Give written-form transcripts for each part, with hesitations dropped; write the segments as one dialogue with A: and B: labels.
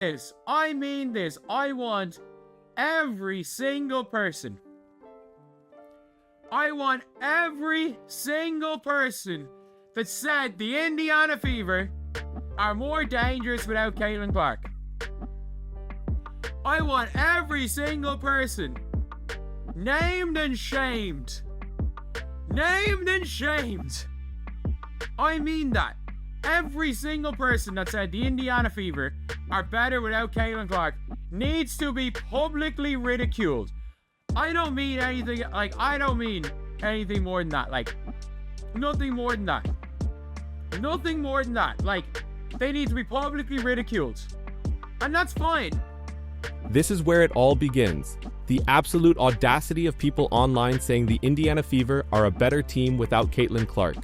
A: this. I mean this. I want every single person. I want every single person that said the Indiana Fever are more dangerous without Caitlin Clark. I want every single person named and shamed. Named and shamed. I mean that. Every single person that said the Indiana Fever are better without Caitlin Clark needs to be publicly ridiculed. I don't mean anything more than that. Like, nothing more than that. Nothing more than that. Like, they need to be publicly ridiculed. And that's fine.
B: This is where it all begins. The absolute audacity of people online saying the Indiana Fever are a better team without Caitlin Clark.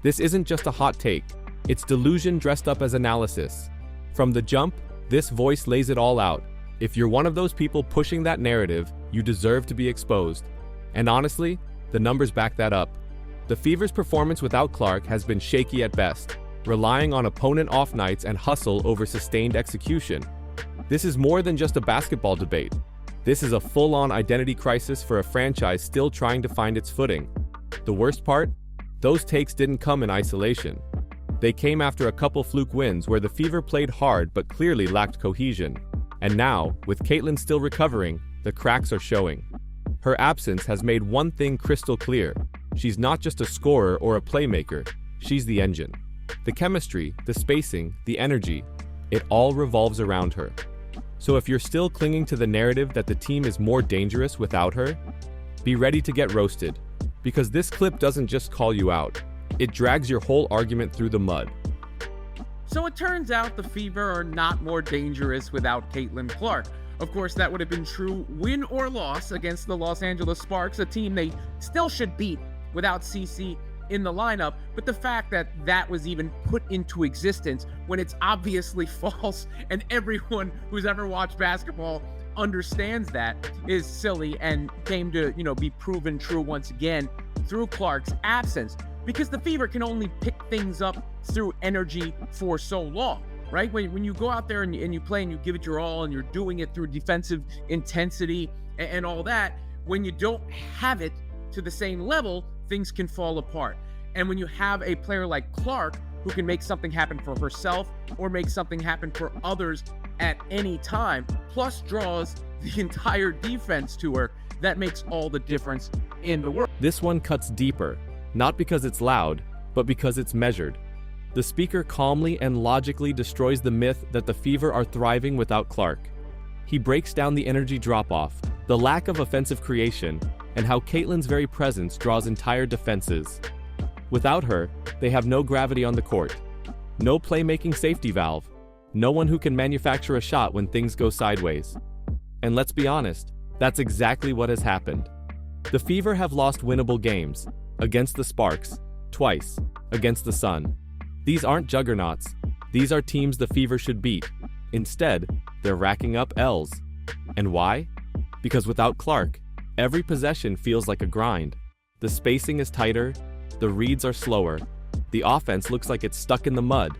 B: This isn't just a hot take. It's delusion dressed up as analysis. From the jump, this voice lays it all out. If you're one of those people pushing that narrative, you deserve to be exposed. And honestly, the numbers back that up. The Fever's performance without Clark has been shaky at best, relying on opponent off nights and hustle over sustained execution. This is more than just a basketball debate. This is a full-on identity crisis for a franchise still trying to find its footing. The worst part? Those takes didn't come in isolation. They came after a couple fluke wins where the Fever played hard but clearly lacked cohesion. And now, with Caitlin still recovering, the cracks are showing. Her absence has made one thing crystal clear. She's not just a scorer or a playmaker, she's the engine. The chemistry, the spacing, the energy, it all revolves around her. So if you're still clinging to the narrative that the team is more dangerous without her, be ready to get roasted. Because this clip doesn't just call you out, it drags your whole argument through the mud.
A: So it turns out the Fever are not more dangerous without Caitlin Clark. Of course, that would have been true win or loss against the Los Angeles Sparks, a team they still should beat without CC in the lineup. But the fact that that was even put into existence when it's obviously false and everyone who's ever watched basketball understands that is silly and came to, be proven true once again through Clark's absence. Because the Fever can only pick things up through energy for so long, right? When you go out there and you play and you give it your all and you're doing it through defensive intensity and all that, when you don't have it to the same level, things can fall apart. And when you have a player like Clark who can make something happen for herself or make something happen for others at any time, plus draws the entire defense to her, that makes all the difference in the world.
B: This one cuts deeper. Not because it's loud, but because it's measured. The speaker calmly and logically destroys the myth that the Fever are thriving without Clark. He breaks down the energy drop-off, the lack of offensive creation, and how Caitlin's very presence draws entire defenses. Without her, they have no gravity on the court, no playmaking safety valve, no one who can manufacture a shot when things go sideways. And let's be honest, that's exactly what has happened. The Fever have lost winnable games. Against the Sparks, twice, against the Sun. These aren't juggernauts. These are teams the Fever should beat. Instead, they're racking up L's. And why? Because without Clark, every possession feels like a grind. The spacing is tighter, the reads are slower, the offense looks like it's stuck in the mud.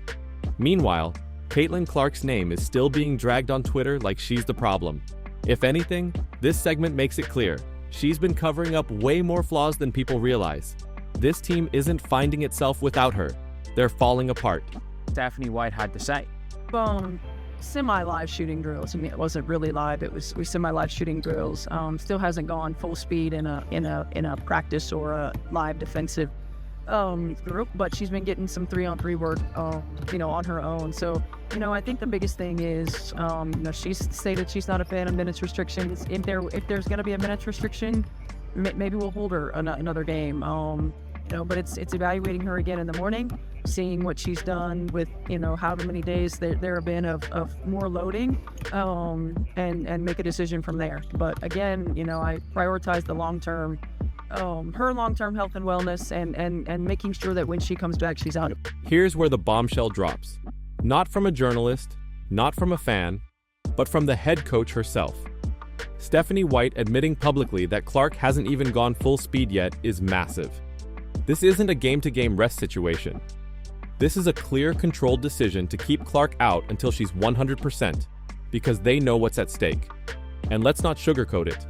B: Meanwhile, Caitlin Clark's name is still being dragged on Twitter like she's the problem. If anything, this segment makes it clear. She's been covering up way more flaws than people realize. This team isn't finding itself without her. They're falling apart.
A: Stephanie White had to say.
C: Semi-live shooting drills. I mean, it wasn't really live. It was semi-live shooting drills. Still hasn't gone full speed in a practice or a live defensive group, but she's been getting some 3-on-3 work, on her own. So, I think the biggest thing is, she's stated she's not a fan of minutes restrictions. If there's going to be a minutes restriction, maybe we'll hold her another game. But it's evaluating her again in the morning, seeing what she's done with, how many days there have been of more loading, and make a decision from there. But again, I prioritize the long-term, her long-term health and wellness and making sure that when she comes back, she's out.
B: Here's where the bombshell drops. Not from a journalist, not from a fan, but from the head coach herself. Stephanie White admitting publicly that Clark hasn't even gone full speed yet is massive. This isn't a game-to-game rest situation. This is a clear, controlled decision to keep Clark out until she's 100%. because they know what's at stake. And let's not sugarcoat it.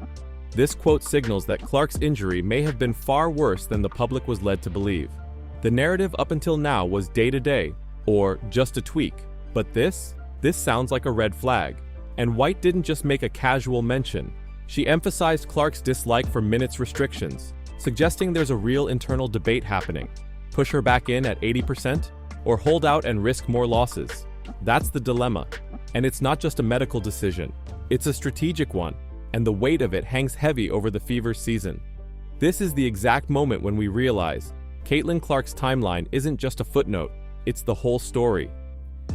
B: This quote signals that Clark's injury may have been far worse than the public was led to believe. The narrative up until now was day-to-day, or just a tweak. But this sounds like a red flag. And White didn't just make a casual mention. She emphasized Clark's dislike for minutes restrictions, suggesting there's a real internal debate happening. Push her back in at 80%, or hold out and risk more losses? That's the dilemma. And it's not just a medical decision. It's a strategic one, and the weight of it hangs heavy over the Fever's season. This is the exact moment when we realize Caitlin Clark's timeline isn't just a footnote, it's the whole story.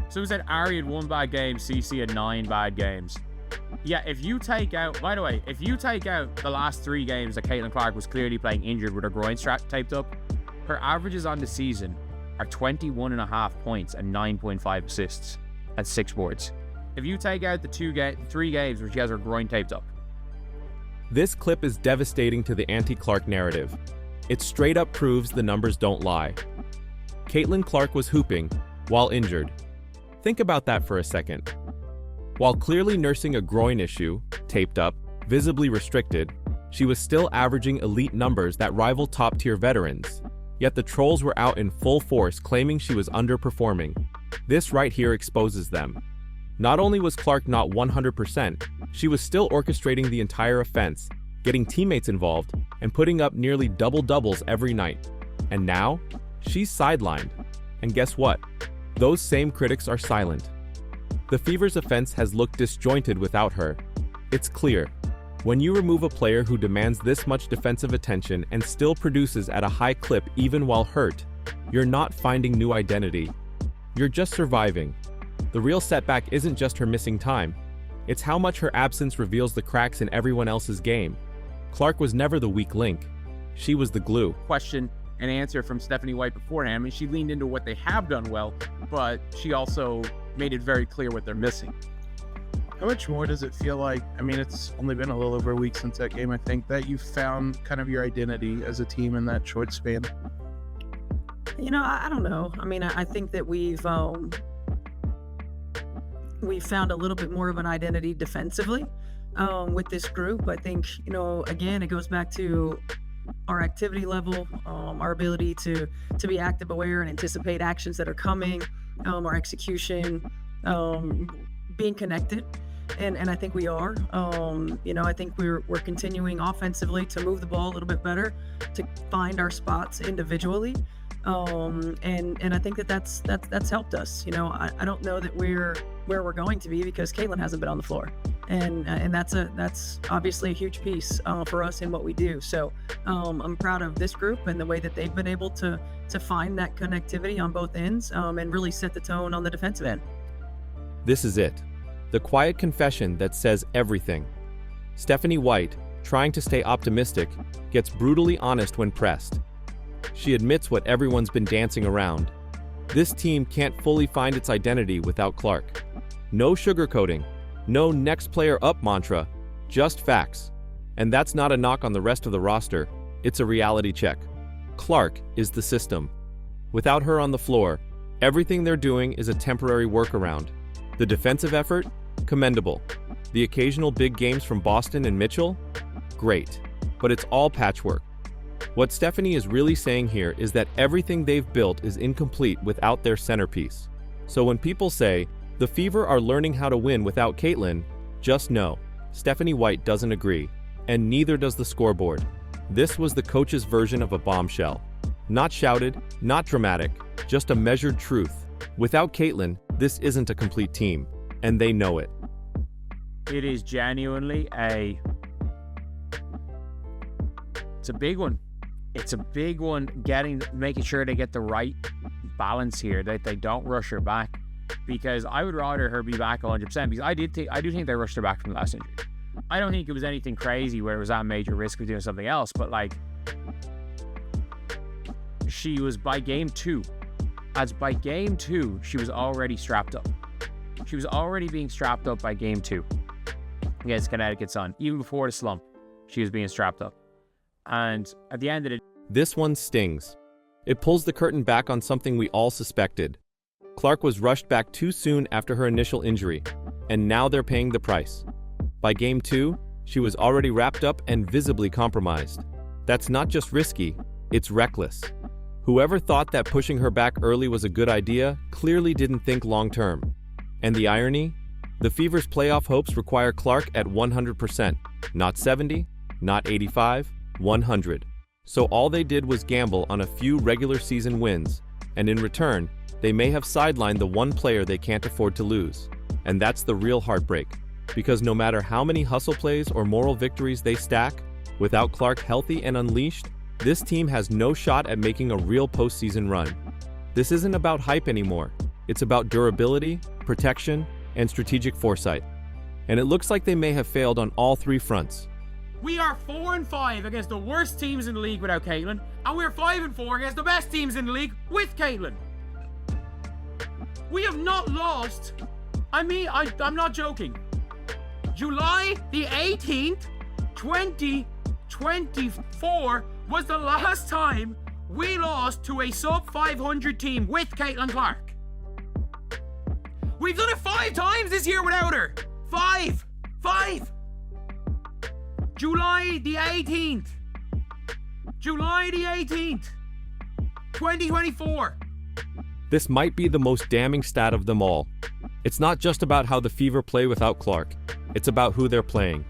A: So we said Ari had 1 bad game, CC had 9 bad games. Yeah, if you take out, by the way, if you take out the last 3 games that Caitlin Clark was clearly playing injured with her groin strap taped up, her averages on the season are 21.5 points and 9.5 assists and 6 boards. If you take out the 3 games where she has her groin taped up.
B: This clip is devastating to the anti-Clark narrative. It straight up proves the numbers don't lie. Caitlin Clark was hooping while injured. Think about that for a second. While clearly nursing a groin issue, taped up, visibly restricted, she was still averaging elite numbers that rival top-tier veterans. Yet the trolls were out in full force claiming she was underperforming. This right here exposes them. Not only was Clark not 100%, she was still orchestrating the entire offense, getting teammates involved, and putting up nearly double-doubles every night. And now, she's sidelined. And guess what? Those same critics are silent. The Fever's offense has looked disjointed without her. It's clear. When you remove a player who demands this much defensive attention and still produces at a high clip even while hurt, you're not finding new identity. You're just surviving. The real setback isn't just her missing time. It's how much her absence reveals the cracks in everyone else's game. Clark was never the weak link. She was the glue.
A: Question and answer from Stephanie White beforehand. I mean, she leaned into what they have done well, but she also made it very clear what they're missing.
D: How much more does it feel like, I mean, it's only been a little over a week since that game, I think, that you found kind of your identity as a team in that short span?
C: You know, I don't know. I mean, I think that we've found a little bit more of an identity defensively with this group. I think, you know, again, it goes back to our activity level, our ability to be active, aware, and anticipate actions that are coming, our execution, being connected. And I think we are. You know, I think we're continuing offensively to move the ball a little bit better, to find our spots individually. And I think that's helped us. You know, I don't know that we're where we're going to be because Caitlin hasn't been on the floor, and that's obviously a huge piece for us in what we do. So I'm proud of this group and the way that they've been able to find that connectivity on both ends and really set the tone on the defensive end.
B: This is it. The quiet confession that says everything. Stephanie White, trying to stay optimistic, gets brutally honest when pressed. She admits what everyone's been dancing around. This team can't fully find its identity without Clark. No sugarcoating, no next player up mantra, just facts. And that's not a knock on the rest of the roster, it's a reality check. Clark is the system. Without her on the floor, everything they're doing is a temporary workaround. The defensive effort? Commendable. The occasional big games from Boston and Mitchell? Great. But it's all patchwork. What Stephanie is really saying here is that everything they've built is incomplete without their centerpiece. So when people say, the Fever are learning how to win without Caitlin, just know, Stephanie White doesn't agree, and neither does the scoreboard. This was the coach's version of a bombshell. Not shouted, not dramatic, just a measured truth. Without Caitlin, this isn't a complete team, and they know it.
A: It is genuinely it's a big one. It's a big one, making sure they get the right balance here, that they don't rush her back, because I would rather her be back 100%, because I do think they rushed her back from the last injury. I don't think it was anything crazy where it was at major risk of doing something else, but like, she was by game 2. By game 2, she was already strapped up. She was already being strapped up by game 2 against Connecticut Sun. Even before the slump, she was being strapped up. And at the end of it,
B: this one stings. It pulls the curtain back on something we all suspected. Clark was rushed back too soon after her initial injury, and now they're paying the price. By Game 2, she was already wrapped up and visibly compromised. That's not just risky, it's reckless. Whoever thought that pushing her back early was a good idea clearly didn't think long-term. And the irony? The Fever's playoff hopes require Clark at 100%, not 70, not 85, 100. So all they did was gamble on a few regular season wins, and in return, they may have sidelined the one player they can't afford to lose. And that's the real heartbreak, because no matter how many hustle plays or moral victories they stack, without Clark healthy and unleashed, this team has no shot at making a real postseason run. This isn't about hype anymore. It's about durability, protection, and strategic foresight. And it looks like they may have failed on all three fronts.
A: We are 4-5 against the worst teams in the league without Caitlin, and we're 5-4 against the best teams in the league with Caitlin. We have not lost. I'm not joking. July the 18th, 2024 was the last time we lost to a sub-500 team with Caitlin Clark. We've done it 5 times this year without her. 5. July the 18th. July the 18th, 2024.
B: This might be the most damning stat of them all. It's not just about how the Fever play without Clark. It's about who they're playing.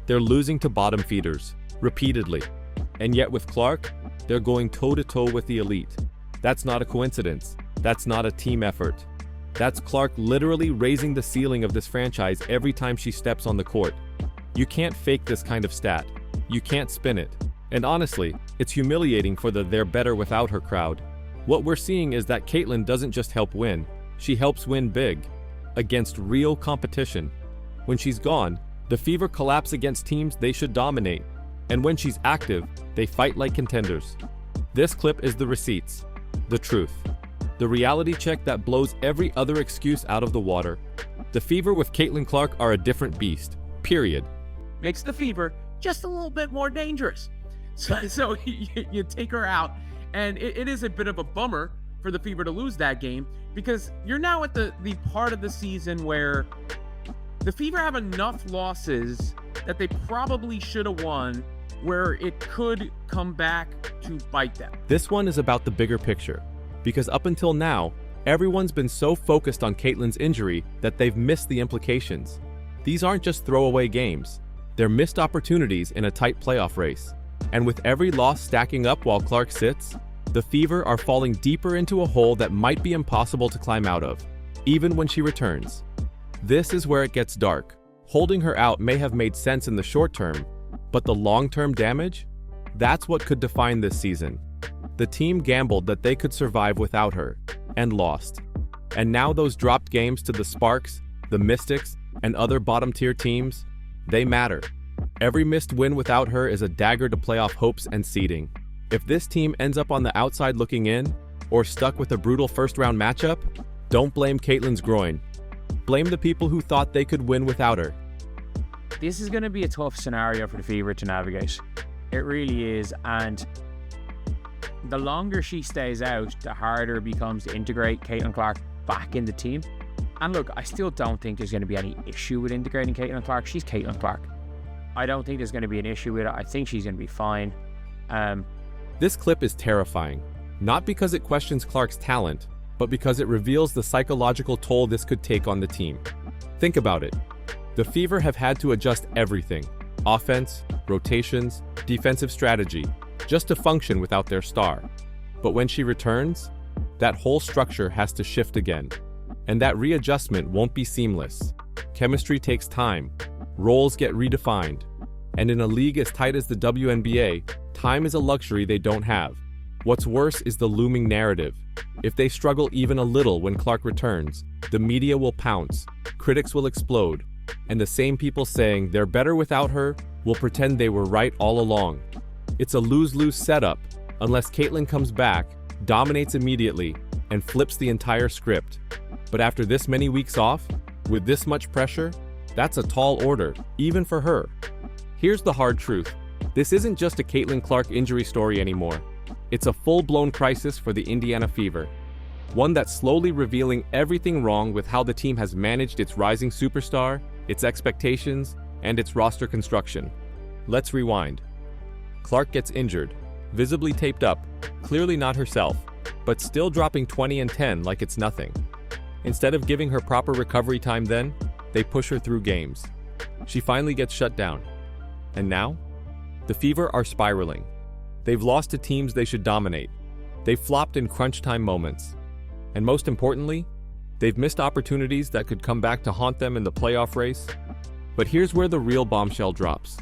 B: They're losing to bottom feeders, repeatedly. And yet with Clark, they're going toe-to-toe with the elite. That's not a coincidence. That's not a team effort. That's Clark literally raising the ceiling of this franchise every time she steps on the court. You can't fake this kind of stat. You can't spin it. And honestly, it's humiliating for the "they're better without her" crowd. What we're seeing is that Caitlin doesn't just help win, she helps win big, against real competition. When she's gone, the Fever collapse against teams they should dominate, and when she's active, they fight like contenders. This clip is the receipts, the truth, the reality check that blows every other excuse out of the water. The Fever with Caitlin Clark are a different beast, period.
A: Makes the Fever just a little bit more dangerous. So you take her out, and it is a bit of a bummer for the Fever to lose that game, because you're now at the part of the season where the Fever have enough losses that they probably should have won, where it could come back to bite them.
B: This one is about the bigger picture, because up until now, everyone's been so focused on Caitlin's injury that they've missed the implications. These aren't just throwaway games. They're missed opportunities in a tight playoff race. And with every loss stacking up while Clark sits, the Fever are falling deeper into a hole that might be impossible to climb out of, even when she returns. This is where it gets dark. Holding her out may have made sense in the short term, but the long-term damage? That's what could define this season. The team gambled that they could survive without her, and lost. And now those dropped games to the Sparks, the Mystics, and other bottom-tier teams, they matter. Every missed win without her is a dagger to playoff hopes and seeding. If this team ends up on the outside looking in, or stuck with a brutal first-round matchup, don't blame Caitlin's groin. Blame the people who thought they could win without her.
E: This is going to be a tough scenario for the Fever to navigate. It really is, and the longer she stays out, the harder it becomes to integrate Caitlin Clark back in the team. And look, I still don't think there's going to be any issue with integrating Caitlin Clark. She's Caitlin Clark. I don't think there's going to be an issue with it. I think she's going to be fine.
B: This clip is terrifying, not because it questions Clark's talent, but because it reveals the psychological toll this could take on the team. Think about it. The Fever have had to adjust everything: offense, rotations, defensive strategy, just to function without their star. But when she returns, that whole structure has to shift again. And that readjustment won't be seamless. Chemistry takes time. Roles get redefined. And in a league as tight as the WNBA, time is a luxury they don't have. What's worse is the looming narrative. If they struggle even a little when Clark returns, the media will pounce, critics will explode, and the same people saying they're better without her will pretend they were right all along. It's a lose-lose setup unless Caitlin comes back, dominates immediately, and flips the entire script. But after this many weeks off, with this much pressure, that's a tall order, even for her. Here's the hard truth. This isn't just a Caitlin Clark injury story anymore. It's a full-blown crisis for the Indiana Fever. One that's slowly revealing everything wrong with how the team has managed its rising superstar, its expectations, and its roster construction. Let's rewind. Clark gets injured, visibly taped up, clearly not herself, but still dropping 20 and 10 like it's nothing. Instead of giving her proper recovery time then, they push her through games. She finally gets shut down. And now? The Fever are spiraling. They've lost to teams they should dominate. They've flopped in crunch time moments. And most importantly, they've missed opportunities that could come back to haunt them in the playoff race. But here's where the real bombshell drops.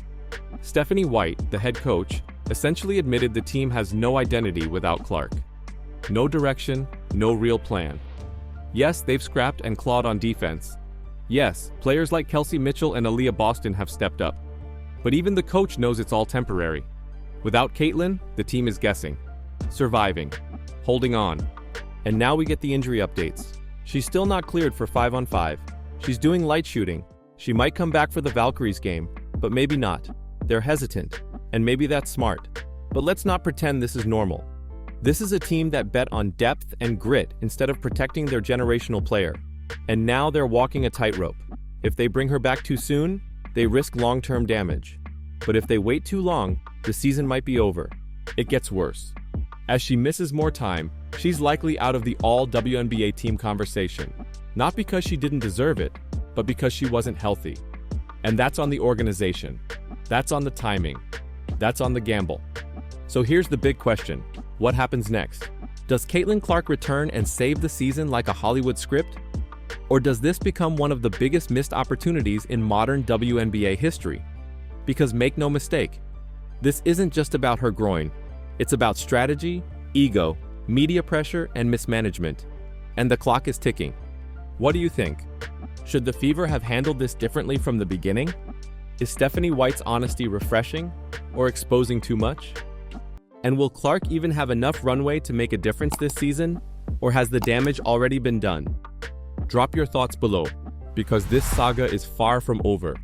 B: Stephanie White, the head coach, essentially admitted the team has no identity without Clark. No direction, no real plan. Yes, they've scrapped and clawed on defense. Yes, players like Kelsey Mitchell and Aaliyah Boston have stepped up. But even the coach knows it's all temporary. Without Caitlin, the team is guessing, surviving, holding on. And now we get the injury updates. She's still not cleared for 5-on-5. She's doing light shooting. She might come back for the Valkyries game, but maybe not. They're hesitant, and maybe that's smart. But let's not pretend this is normal. This is a team that bet on depth and grit instead of protecting their generational player. And now they're walking a tightrope. If they bring her back too soon, they risk long-term damage. But if they wait too long, the season might be over. It gets worse. As she misses more time, she's likely out of the all-WNBA team conversation. Not because she didn't deserve it, but because she wasn't healthy. And that's on the organization. That's on the timing. That's on the gamble. So here's the big question. What happens next? Does Caitlin Clark return and save the season like a Hollywood script? Or does this become one of the biggest missed opportunities in modern WNBA history? Because make no mistake, this isn't just about her groin. It's about strategy, ego, media pressure, and mismanagement. And the clock is ticking. What do you think? Should the Fever have handled this differently from the beginning? Is Stephanie White's honesty refreshing or exposing too much? And will Clark even have enough runway to make a difference this season, or has the damage already been done? Drop your thoughts below, because this saga is far from over.